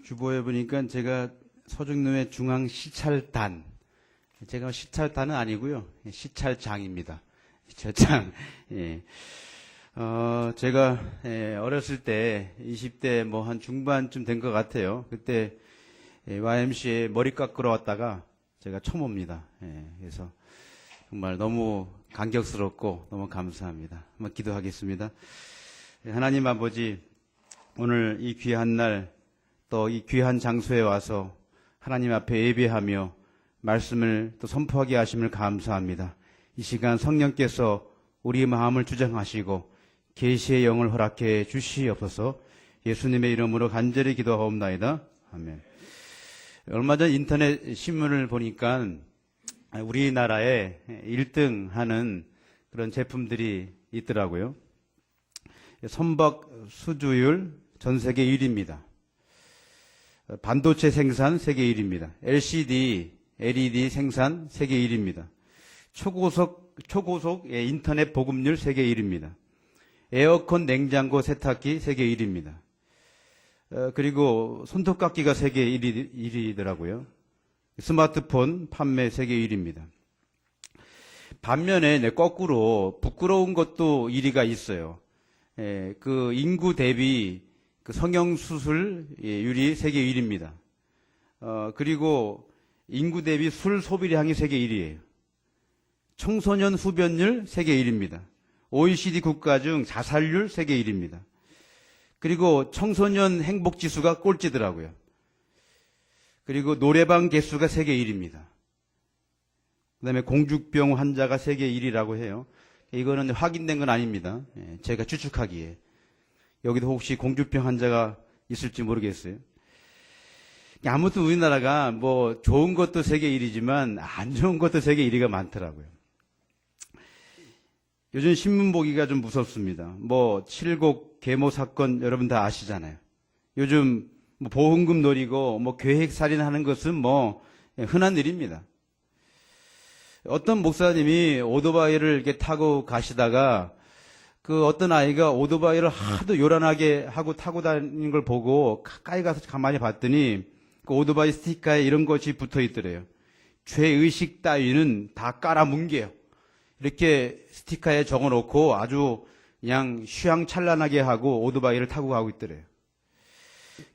주보에 보니까 제가 서중노회 중앙시찰단, 제가 시찰단은 아니고요. 시찰장입니다. 시찰장. 예. 제가 어렸을 때 20대 뭐 한 중반쯤 된 것 같아요. 그때 YMCA 머리 깎으러 왔다가 제가 처음 옵니다. 그래서 정말 너무 감격스럽고 너무 감사합니다. 한번 기도하겠습니다. 하나님 아버지, 오늘 이 귀한 날 또 이 귀한 장소에 와서 하나님 앞에 예배하며 말씀을 또 선포하게 하심을 감사합니다. 이 시간 성령께서 우리 마음을 주장하시고 계시의 영을 허락해 주시옵소서. 예수님의 이름으로 간절히 기도하옵나이다. 아멘. 얼마 전 인터넷 신문을 보니까 우리나라에 1등 하는 그런 제품들이 있더라고요. 선박 수주율 전 세계 1위입니다. 반도체 생산 세계 1위입니다. LCD, LED 생산 세계 1위입니다. 초고속 인터넷 보급률 세계 1위입니다. 에어컨, 냉장고, 세탁기 세계 1위입니다. 그리고 손톱깎이가 세계 1위더라고요. 스마트폰 판매 세계 1위입니다. 반면에 거꾸로 부끄러운 것도 1위가 있어요. 그 인구 대비 그 성형수술율이 세계 1위입니다. 그리고 인구 대비 술 소비량이 세계 1위예요. 청소년 흡연율 세계 1위입니다. OECD 국가 중 자살률 세계 1위입니다. 그리고 청소년 행복지수가 꼴찌더라고요. 그리고 노래방 개수가 세계 1위입니다. 그 다음에 공주병 환자가 세계 1위라고 해요. 이거는 확인된 건 아닙니다. 제가 추측하기에. 여기도 혹시 공주병 환자가 있을지 모르겠어요. 아무튼 우리나라가 뭐 좋은 것도 세계 1위지만 안 좋은 것도 세계 1위가 많더라고요. 요즘 신문 보기가 좀 무섭습니다. 뭐 칠곡 계모 사건 여러분 다 아시잖아요. 요즘 뭐 보험금 노리고 뭐 계획 살인하는 것은 뭐 흔한 일입니다. 어떤 목사님이 오토바이를 이렇게 타고 가시다가 그 어떤 아이가 오토바이를 하도 요란하게 하고 타고 다니는 걸 보고 가까이 가서 가만히 봤더니 그 오토바이 스티커에 이런 것이 붙어 있더래요. 죄의식 따위는 다 깔아뭉개요. 이렇게 스티커에 적어놓고 아주 그냥 휘황찬란하게 하고 오토바이를 타고 가고 있더래요.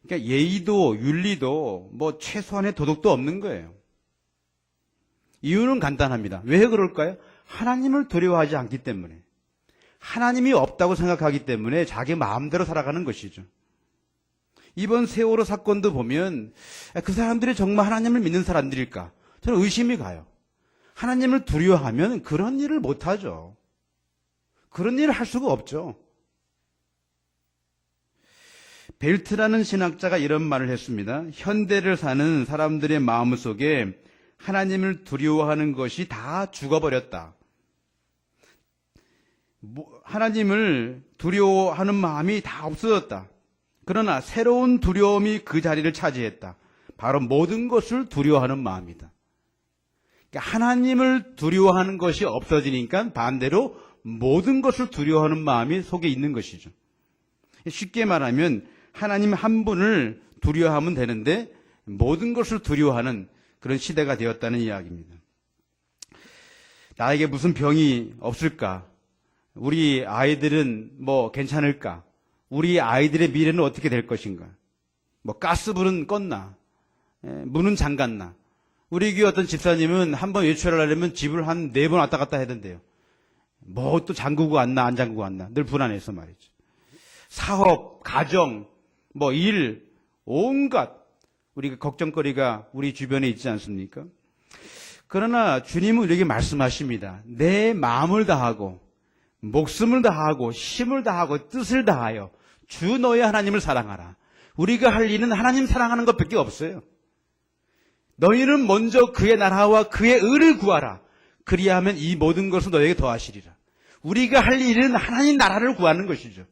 그러니까 예의도 윤리도 뭐 최소한의 도덕도 없는 거예요. 이유는 간단합니다. 왜 그럴까요? 하나님을 두려워하지 않기 때문에. 하나님이 없다고 생각하기 때문에 자기 마음대로 살아가는 것이죠. 이번 세월호 사건도 보면 그 사람들이 정말 하나님을 믿는 사람들일까? 저는 의심이 가요. 하나님을 두려워하면 그런 일을 못하죠. 그런 일을 할 수가 없죠. 벨트라는 신학자가 이런 말을 했습니다. 현대를 사는 사람들의 마음속에 하나님을 두려워하는 것이 다 죽어버렸다. 하나님을 두려워하는 마음이 다 없어졌다. 그러나 새로운 두려움이 그 자리를 차지했다. 바로 모든 것을 두려워하는 마음이다. 그러니까 하나님을 두려워하는 것이 없어지니까 반대로 모든 것을 두려워하는 마음이 속에 있는 것이죠. 쉽게 말하면 하나님 한 분을 두려워하면 되는데 모든 것을 두려워하는 그런 시대가 되었다는 이야기입니다. 나에게 무슨 병이 없을까? 우리 아이들은 뭐 괜찮을까? 우리 아이들의 미래는 어떻게 될 것인가? 뭐 가스불은 껐나? 문은 잠갔나? 우리 교회 어떤 집사님은 한번 외출을 하려면 집을 한 4번 왔다 갔다 해야 뭐 또 잠그고 왔나 안 잠그고 왔나 늘 불안해서 말이죠. 사업, 가정, 뭐 일, 온갖 우리가 걱정거리가 우리 주변에 있지 않습니까? 그러나 주님은 우리에게 말씀하십니다. 내 마음을 다하고 목숨을 다하고 힘을 다하고 뜻을 다하여 주 너의 하나님을 사랑하라. 우리가 할 일은 하나님 사랑하는 것밖에 없어요. 너희는 먼저 그의 나라와 그의 의를 구하라. 그리하면 이 모든 것을 너에게 더하시리라. 우리가 할 일은 하나님 나라를 구하는 것이죠.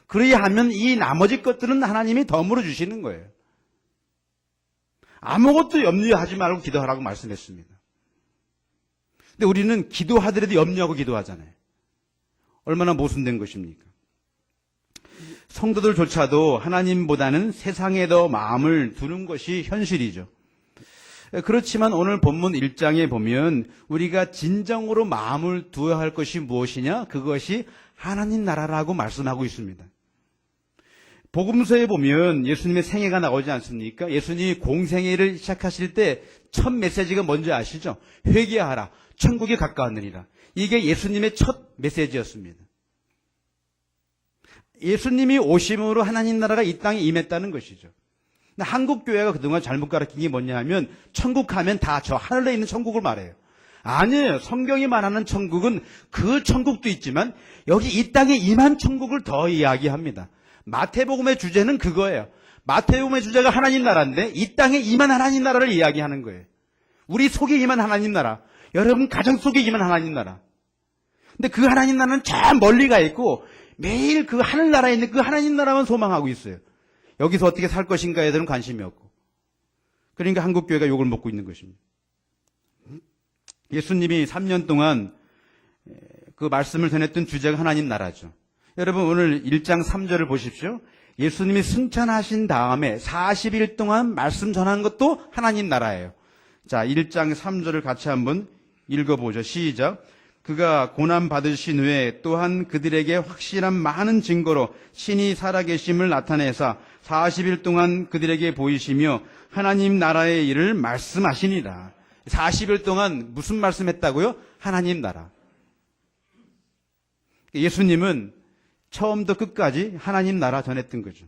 그리하면 이 나머지 것들은 하나님이 덤으로 주시는 거예요. 아무것도 염려하지 말고 기도하라고 말씀했습니다. 근데 우리는 기도하더라도 염려하고 기도하잖아요. 얼마나 모순된 것입니까? 성도들조차도 하나님보다는 세상에 더 마음을 두는 것이 현실이죠. 그렇지만 오늘 본문 1장에 보면 우리가 진정으로 마음을 두어야 할 것이 무엇이냐? 그것이 하나님 나라라고 말씀하고 있습니다. 복음서에 보면 예수님의 생애가 나오지 않습니까? 예수님이 공생애를 시작하실 때 첫 메시지가 뭔지 아시죠? 회개하라, 천국이 가까웠느니라. 이게 예수님의 첫 메시지였습니다. 예수님이 오심으로 하나님 나라가 이 땅에 임했다는 것이죠. 한국 교회가 그동안 잘못 가르친 게 뭐냐 하면 천국 가면 다 저 하늘에 있는 천국을 말해요. 아니에요. 성경이 말하는 천국은 그 천국도 있지만 여기 이 땅에 임한 천국을 더 이야기합니다. 마태복음의 주제는 그거예요. 마태복음의 주제가 하나님 나라인데 이 땅에 임한 하나님 나라를 이야기하는 거예요. 우리 속에 임한 하나님 나라, 여러분 가정 속에 임한 하나님 나라. 근데 그 하나님 나라는 저 멀리 가 있고 매일 그 하늘나라에 있는 그 하나님 나라만 소망하고 있어요. 여기서 어떻게 살 것인가에 대한 관심이 없고. 그러니까 한국교회가 욕을 먹고 있는 것입니다. 예수님이 3년 동안 그 말씀을 전했던 주제가 하나님 나라죠. 여러분 오늘 1장 3절을 보십시오. 예수님이 승천하신 다음에 40일 동안 말씀 전한 것도 하나님 나라예요. 자, 1장 3절을 같이 한번 읽어보죠. 시작. 그가 고난 받으신 후에 또한 그들에게 확실한 많은 증거로 신이 살아계심을 나타내사 40일 동안 그들에게 보이시며 하나님 나라의 일을 말씀하시니라. 40일 동안 무슨 말씀했다고요? 하나님 나라. 예수님은 처음부터 끝까지 하나님 나라 전했던 거죠.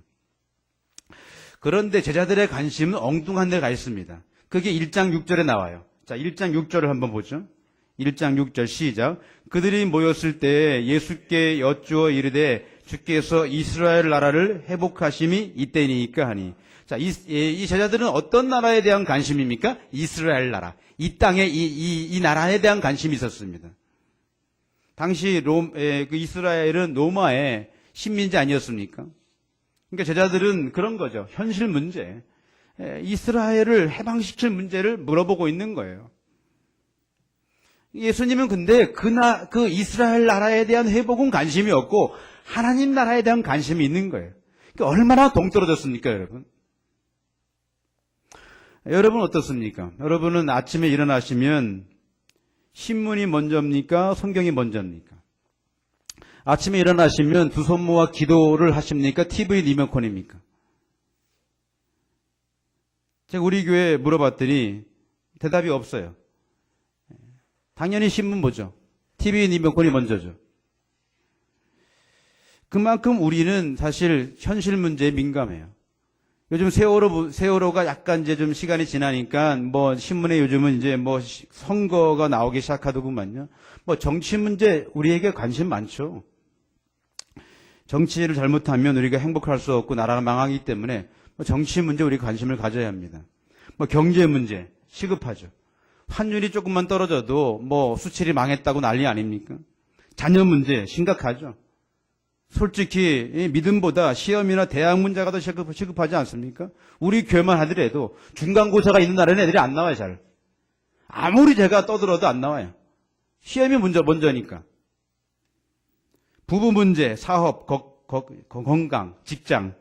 그런데 제자들의 관심은 엉뚱한 데 가 있습니다. 그게 1장 6절에 나와요. 자, 1장 6절을 한번 보죠. 1장 6절 시작. 그들이 모였을 때 예수께 여쭈어 이르되 주께서 이스라엘 나라를 회복하심이 이때니까 하니. 자, 이 제자들은 어떤 나라에 대한 관심입니까? 이스라엘 나라. 이 땅에 이 나라에 대한 관심이 있었습니다. 당시 그 이스라엘은 로마의 식민지 아니었습니까? 그러니까 제자들은 그런 거죠. 현실 문제. 이스라엘을 해방시킬 문제를 물어보고 있는 거예요. 예수님은 근데 그 이스라엘 나라에 대한 회복은 관심이 없고 하나님 나라에 대한 관심이 있는 거예요. 그러니까 얼마나 동떨어졌습니까, 여러분? 여러분 어떻습니까? 여러분은 아침에 일어나시면 신문이 먼저입니까? 성경이 먼저입니까? 아침에 일어나시면 두 손 모아 기도를 하십니까? TV 리모컨입니까? 제가 우리 교회에 물어봤더니 대답이 없어요. 당연히 신문 보죠. TV 리모컨이 먼저죠. 그만큼 우리는 사실 현실 문제에 민감해요. 요즘 세월호가 약간 이제 좀 시간이 지나니까 뭐 신문에 요즘은 이제 뭐 선거가 나오기 시작하더구만요. 뭐 정치 문제 우리에게 관심 많죠. 정치를 잘못하면 우리가 행복할 수 없고 나라가 망하기 때문에 뭐 정치 문제 우리 관심을 가져야 합니다. 뭐 경제 문제 시급하죠. 환율이 조금만 떨어져도 뭐 수출이 망했다고 난리 아닙니까? 자녀 문제 심각하죠. 솔직히 믿음보다 시험이나 대학 문제가 더 시급하지 않습니까? 우리 교회만 하더라도 중간고사가 있는 날에는 애들이 안 나와요. 잘. 아무리 제가 떠들어도 안 나와요. 시험이 먼저니까. 부부 문제, 사업, 건강, 직장,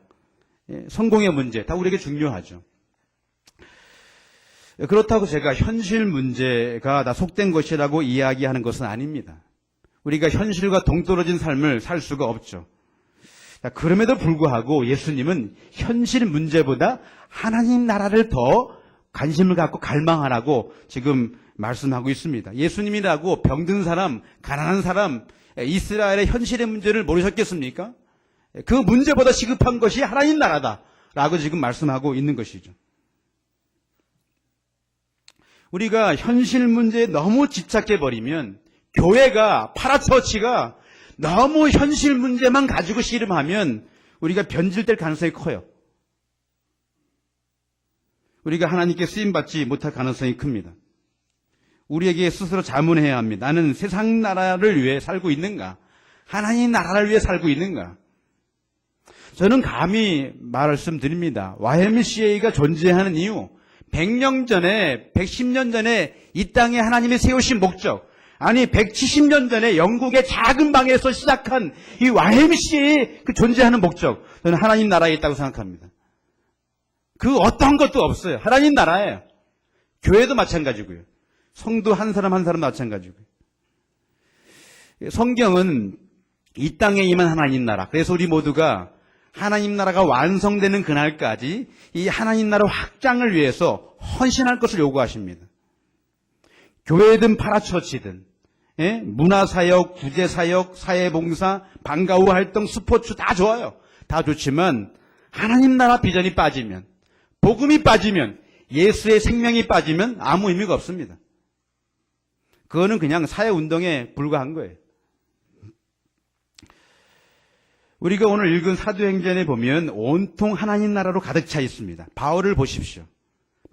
성공의 문제 다 우리에게 중요하죠. 그렇다고 제가 현실 문제가 다 속된 것이라고 이야기하는 것은 아닙니다. 우리가 현실과 동떨어진 삶을 살 수가 없죠. 그럼에도 불구하고 예수님은 현실 문제보다 하나님 나라를 더 관심을 갖고 갈망하라고 지금 말씀하고 있습니다. 예수님이라고 병든 사람, 가난한 사람, 이스라엘의 현실의 문제를 모르셨겠습니까? 그 문제보다 시급한 것이 하나님 나라다라고 지금 말씀하고 있는 것이죠. 우리가 현실 문제에 너무 집착해버리면 교회가, 파라처치가 너무 현실 문제만 가지고 씨름하면 우리가 변질될 가능성이 커요. 우리가 하나님께 쓰임받지 못할 가능성이 큽니다. 우리에게 스스로 자문해야 합니다. 나는 세상 나라를 위해 살고 있는가? 하나님 나라를 위해 살고 있는가? 저는 감히 말씀드립니다. YMCA가 존재하는 이유, 100년 전에, 110년 전에 이 땅에 하나님이 세우신 목적, 아니 170년 전에 영국의 작은 방에서 시작한 이 YMCA의 그 존재하는 목적, 저는 하나님 나라에 있다고 생각합니다. 그 어떤 것도 없어요. 하나님 나라예요. 교회도 마찬가지고요. 성도 한 사람 한 사람 마찬가지고요. 성경은 이 땅에 임한 하나님 나라, 그래서 우리 모두가 하나님 나라가 완성되는 그날까지 이 하나님 나라 확장을 위해서 헌신할 것을 요구하십니다. 교회든 파라처치든, 예? 문화사역, 구제사역, 사회봉사, 방과후 활동, 스포츠 다 좋아요. 다 좋지만 하나님 나라 비전이 빠지면, 복음이 빠지면, 예수의 생명이 빠지면 아무 의미가 없습니다. 그거는 그냥 사회운동에 불과한 거예요. 우리가 오늘 읽은 사도행전에 보면 온통 하나님 나라로 가득 차 있습니다. 바울을 보십시오.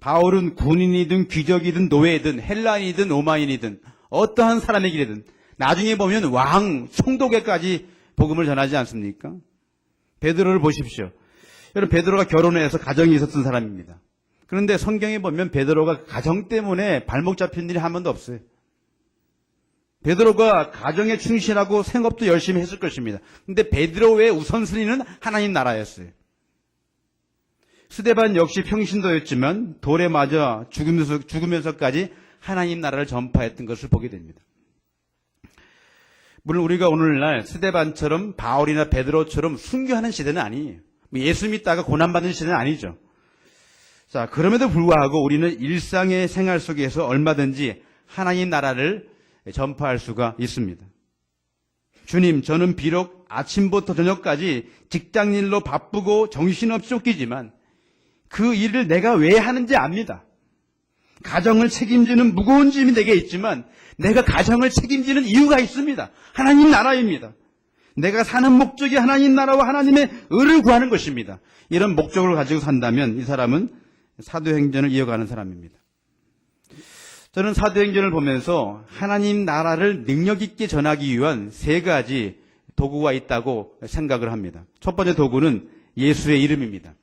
바울은 군인이든 귀족이든 노예든 헬라인이든 로마인이든 어떠한 사람에게든 나중에 보면 왕, 총독에까지 복음을 전하지 않습니까? 베드로를 보십시오. 여러분, 베드로가 결혼해서 가정이 있었던 사람입니다. 그런데 성경에 보면 베드로가 가정 때문에 발목 잡힌 일이 한 번도 없어요. 베드로가 가정에 충실하고 생업도 열심히 했을 것입니다. 그런데 베드로의 우선순위는 하나님 나라였어요. 스데반 역시 평신도였지만 돌에 맞아 죽으면서까지 하나님 나라를 전파했던 것을 보게 됩니다. 물론 우리가 오늘날 스데반처럼 바울이나 베드로처럼 순교하는 시대는 아니에요. 예수 믿다가 고난받는 시대는 아니죠. 자, 그럼에도 불구하고 우리는 일상의 생활 속에서 얼마든지 하나님 나라를 전파할 수가 있습니다. 주님, 저는 비록 아침부터 저녁까지 직장일로 바쁘고 정신없이 쫓기지만 그 일을 내가 왜 하는지 압니다. 가정을 책임지는 무거운 짐이 내게 있지만 내가 가정을 책임지는 이유가 있습니다. 하나님 나라입니다. 내가 사는 목적이 하나님 나라와 하나님의 의를 구하는 것입니다. 이런 목적을 가지고 산다면 이 사람은 사도행전을 이어가는 사람입니다. 저는 사도행전을 보면서 하나님 나라를 능력 있게 전하기 위한 세 가지 도구가 있다고 생각을 합니다. 첫 번째 도구는 예수의 이름입니다.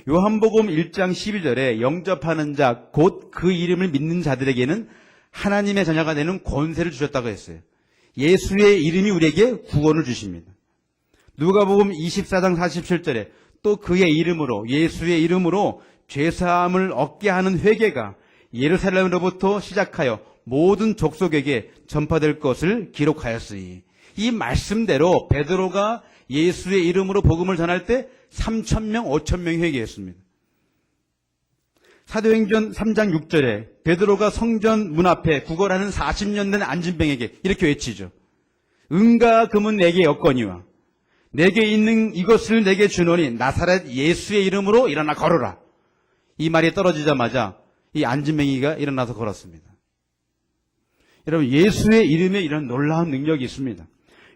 요한복음 1장 12절에 영접하는 자, 곧 그 이름을 믿는 자들에게는 하나님의 자녀가 되는 권세를 주셨다고 했어요. 예수의 이름이 우리에게 구원을 주십니다. 누가복음 24장 47절에 또 그의 이름으로, 예수의 이름으로 죄사함을 얻게 하는 회개가 예루살렘으로부터 시작하여 모든 족속에게 전파될 것을 기록하였으니, 이 말씀대로 베드로가 예수의 이름으로 복음을 전할 때 3,000명, 5,000명이 회개했습니다. 사도행전 3장 6절에 베드로가 성전 문 앞에 구걸하는 40년 된 안진뱅에게 이렇게 외치죠. 은과 금은 내게 없거니와 내게 있는 이것을 내게 주노니 나사렛 예수의 이름으로 일어나 걸어라. 이 말이 떨어지자마자 이 안진뱅이가 일어나서 걸었습니다. 여러분, 예수의 이름에 이런 놀라운 능력이 있습니다.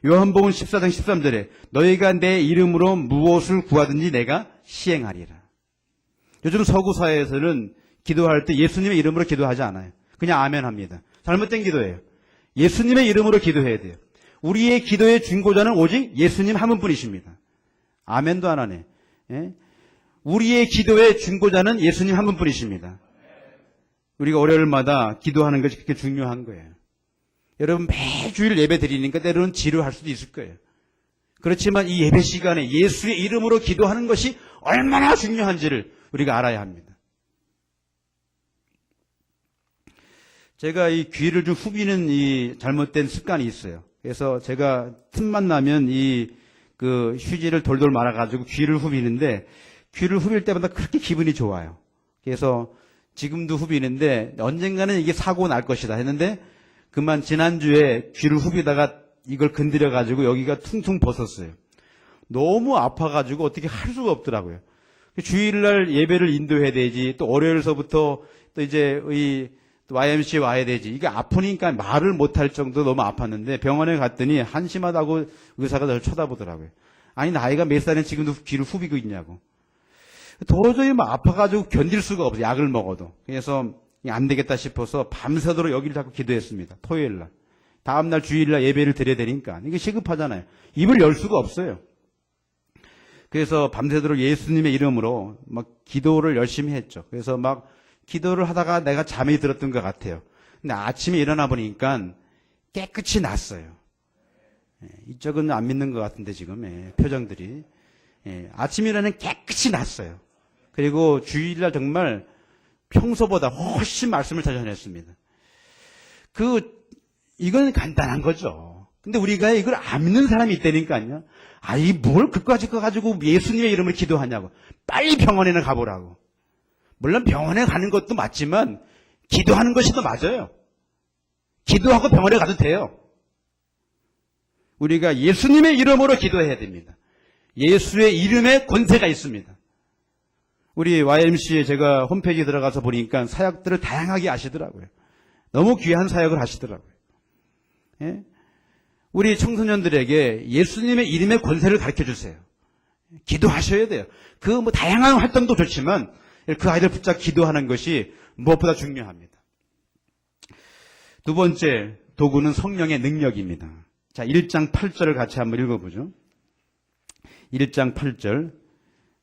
요한복음 14장 13절에 너희가 내 이름으로 무엇을 구하든지 내가 시행하리라. 요즘 서구 사회에서는 기도할 때 예수님의 이름으로 기도하지 않아요. 그냥 아멘 합니다. 잘못된 기도예요. 예수님의 이름으로 기도해야 돼요. 우리의 기도의 중보자는 오직 예수님 한 분뿐이십니다. 아멘도 안 하네. 예? 우리의 기도의 중보자는 예수님 한 분뿐이십니다. 우리가 월요일마다 기도하는 것이 그렇게 중요한 거예요. 여러분, 매주일 예배 드리니까 때로는 지루할 수도 있을 거예요. 그렇지만 이 예배 시간에 예수의 이름으로 기도하는 것이 얼마나 중요한지를 우리가 알아야 합니다. 제가 이 귀를 좀 후비는 이 잘못된 습관이 있어요. 그래서 제가 틈만 나면 그 휴지를 돌돌 말아가지고 귀를 후비는데, 귀를 후빌 때마다 그렇게 기분이 좋아요. 그래서 지금도 후비는데 언젠가는 이게 사고 날 것이다 했는데, 그만 지난주에 귀를 후비다가 이걸 건드려가지고 여기가 퉁퉁 벗었어요. 너무 아파가지고 어떻게 할 수가 없더라고요. 주일날 예배를 인도해야 되지, 또 월요일서부터 또 이제 YMCA 와야 되지. 이게 아프니까 말을 못할 정도로 너무 아팠는데 병원에 갔더니 한심하다고 의사가 저를 쳐다보더라고요. 아니, 나이가 몇 살인데 지금도 귀를 후비고 있냐고. 도저히 막 아파가지고 견딜 수가 없어요. 약을 먹어도. 그래서 안 되겠다 싶어서 밤새도록 여기를 자꾸 기도했습니다. 토요일날. 다음날 주일날 예배를 드려야 되니까. 이게 시급하잖아요. 입을 열 수가 없어요. 그래서 밤새도록 예수님의 이름으로 막 기도를 열심히 했죠. 그래서 막 기도를 하다가 내가 잠이 들었던 것 같아요. 근데 아침에 일어나 보니까 깨끗이 났어요. 이쪽은 안 믿는 것 같은데 지금 표정들이. 아침에 일어나면 깨끗이 났어요. 그리고 주일날 정말 평소보다 훨씬 말씀을 잘 전했습니다. 이건 간단한 거죠. 근데 우리가 이걸 안 믿는 사람이 있다니까요. 뭘 그까짓 거 가지고 예수님의 이름을 기도하냐고. 빨리 병원에는 가보라고. 물론 병원에 가는 것도 맞지만 기도하는 것이 더 맞아요. 기도하고 병원에 가도 돼요. 우리가 예수님의 이름으로 기도해야 됩니다. 예수의 이름에 권세가 있습니다. 우리 YMCA 제가 홈페이지에 들어가서 보니까 사역들을 다양하게 하시더라고요. 너무 귀한 사역을 하시더라고요. 예? 우리 청소년들에게 예수님의 이름의 권세를 가르쳐 주세요. 기도하셔야 돼요. 다양한 활동도 좋지만 그 아이들 붙잡고 기도하는 것이 무엇보다 중요합니다. 두 번째 도구는 성령의 능력입니다. 자, 1장 8절을 같이 한번 읽어보죠. 1장 8절.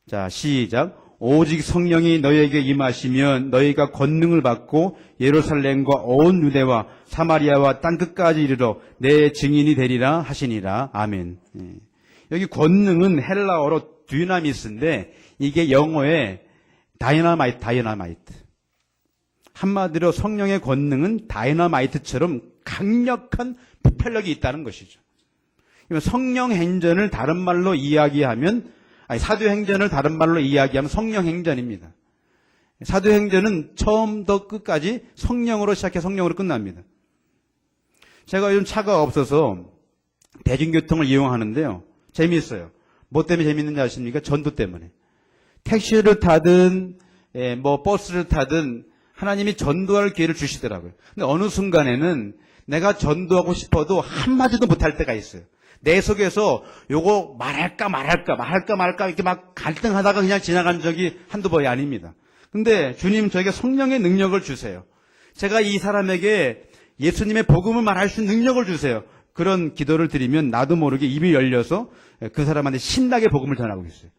자, 시작. 오직 성령이 너희에게 임하시면 너희가 권능을 받고 예루살렘과 온 유대와 사마리아와 땅끝까지 이르러 내 증인이 되리라 하시니라. 아멘. 여기 권능은 헬라어로 듀나미스인데 이게 영어의 다이너마이트. 한마디로 성령의 권능은 다이너마이트처럼 강력한 폭발력이 있다는 것이죠. 성령 행전을 다른 말로 이야기하면 사도행전을 다른 말로 이야기하면 성령행전입니다. 사도행전은 처음부터 끝까지 성령으로 시작해 성령으로 끝납니다. 제가 요즘 차가 없어서 대중교통을 이용하는데요. 재미있어요. 뭐 때문에 재미있는지 아십니까? 전도 때문에. 택시를 타든 버스를 타든 하나님이 전도할 기회를 주시더라고요. 근데 어느 순간에는 내가 전도하고 싶어도 한마디도 못할 때가 있어요. 내 속에서 요거 말할까 이렇게 막 갈등하다가 그냥 지나간 적이 한두 번이 아닙니다. 근데 주님 저에게 성령의 능력을 주세요. 제가 이 사람에게 예수님의 복음을 말할 수 있는 능력을 주세요. 그런 기도를 드리면 나도 모르게 입이 열려서 그 사람한테 신나게 복음을 전하고 있어요.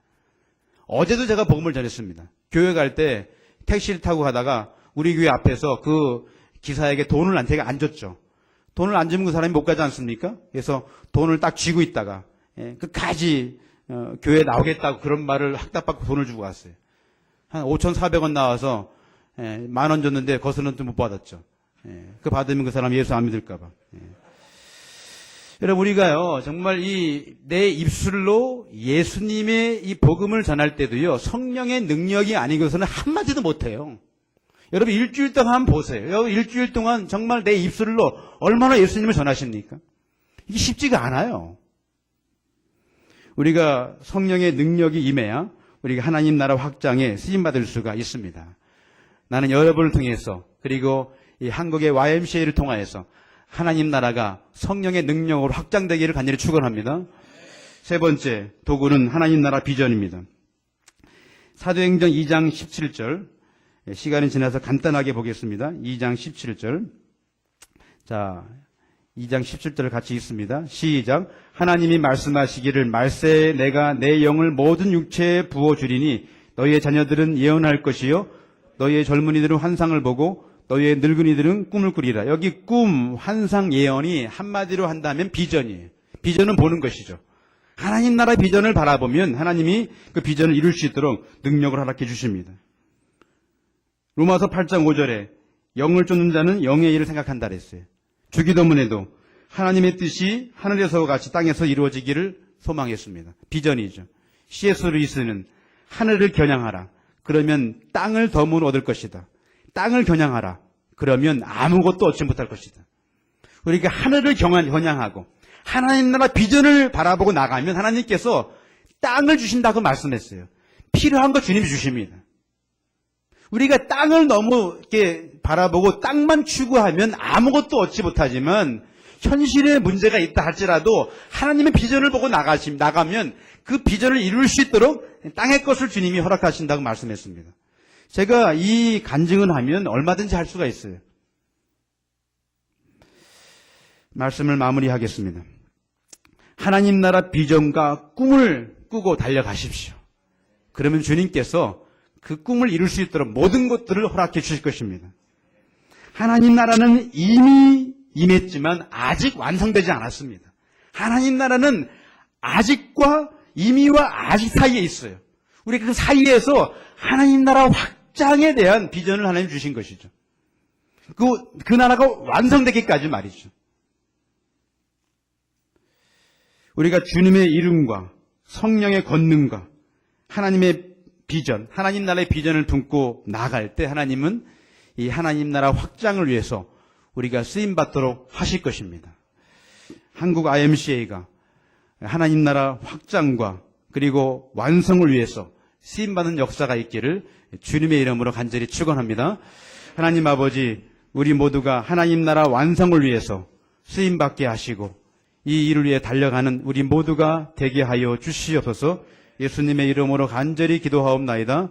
어제도 제가 복음을 전했습니다. 교회 갈 때 택시를 타고 가다가 우리 교회 앞에서 그 기사에게 돈을 제가 안 줬죠. 돈을 안 주면 그 사람이 못 가지 않습니까? 그래서 돈을 딱 쥐고 있다가 끝까지 교회에 나오겠다고 그런 말을 확답받고 돈을 주고 갔어요. 한 5,400원 나와서 10,000원 줬는데 거스는 또 못 받았죠. 그 받으면 그 사람 예수 안 믿을까 봐. 여러분 우리가요 정말 내 입술로 예수님의 이 복음을 전할 때도요 성령의 능력이 아니고서는 한마디도 못해요. 여러분 일주일 동안 한번 보세요. 여러분 일주일 동안 정말 내 입술로 얼마나 예수님을 전하십니까? 이게 쉽지가 않아요. 우리가 성령의 능력이 임해야 우리가 하나님 나라 확장에 쓰임받을 수가 있습니다. 나는 여러분을 통해서 그리고 이 한국의 YMCA를 통하여서 하나님 나라가 성령의 능력으로 확장되기를 간절히 축원합니다. 세 번째 도구는 하나님 나라 비전입니다. 사도행전 2장 17절 시간이 지나서 간단하게 보겠습니다. 2장 17절. 자, 2장 17절을 같이 읽습니다. 시작. 하나님이 말씀하시기를 말세에 내가 내 영을 모든 육체에 부어주리니 너희의 자녀들은 예언할 것이요 너희의 젊은이들은 환상을 보고 너희의 늙은이들은 꿈을 꾸리라. 여기 꿈, 환상, 예언이 한마디로 한다면 비전이에요. 비전은 보는 것이죠. 하나님 나라 비전을 바라보면 하나님이 그 비전을 이룰 수 있도록 능력을 허락해 주십니다. 로마서 8장 5절에 영을 쫓는 자는 영의 일을 생각한다 그랬어요. 주기도문에도 하나님의 뜻이 하늘에서와 같이 땅에서 이루어지기를 소망했습니다. 비전이죠. C.S. 루이스는 하늘을 겨냥하라. 그러면 땅을 덤으로 얻을 것이다. 땅을 겨냥하라. 그러면 아무것도 얻지 못할 것이다. 우리가 하늘을 겨냥하고 하나님 나라 비전을 바라보고 나가면 하나님께서 땅을 주신다고 말씀했어요. 필요한 거 주님이 주십니다. 우리가 땅을 너무 이렇게 바라보고 땅만 추구하면 아무것도 얻지 못하지만 현실에 문제가 있다 할지라도 하나님의 비전을 보고 나가면 그 비전을 이룰 수 있도록 땅의 것을 주님이 허락하신다고 말씀했습니다. 제가 이 간증을 하면 얼마든지 할 수가 있어요. 말씀을 마무리하겠습니다. 하나님 나라 비전과 꿈을 꾸고 달려가십시오. 그러면 주님께서 그 꿈을 이룰 수 있도록 모든 것들을 허락해 주실 것입니다. 하나님 나라는 이미 임했지만 아직 완성되지 않았습니다. 하나님 나라는 아직과 이미와 아직 사이에 있어요. 우리 그 사이에서 하나님 나라 확장에 대한 비전을 하나님 주신 것이죠. 그 나라가 완성되기까지 말이죠. 우리가 주님의 이름과 성령의 권능과 하나님의 비전, 하나님 나라의 비전을 품고 나아갈 때 하나님은 이 하나님 나라 확장을 위해서 우리가 쓰임받도록 하실 것입니다. 한국 IMCA가 하나님 나라 확장과 그리고 완성을 위해서 쓰임받는 역사가 있기를 주님의 이름으로 간절히 축원합니다. 하나님 아버지, 우리 모두가 하나님 나라 완성을 위해서 쓰임받게 하시고 이 일을 위해 달려가는 우리 모두가 되게 하여 주시옵소서. 예수님의 이름으로 간절히 기도하옵나이다.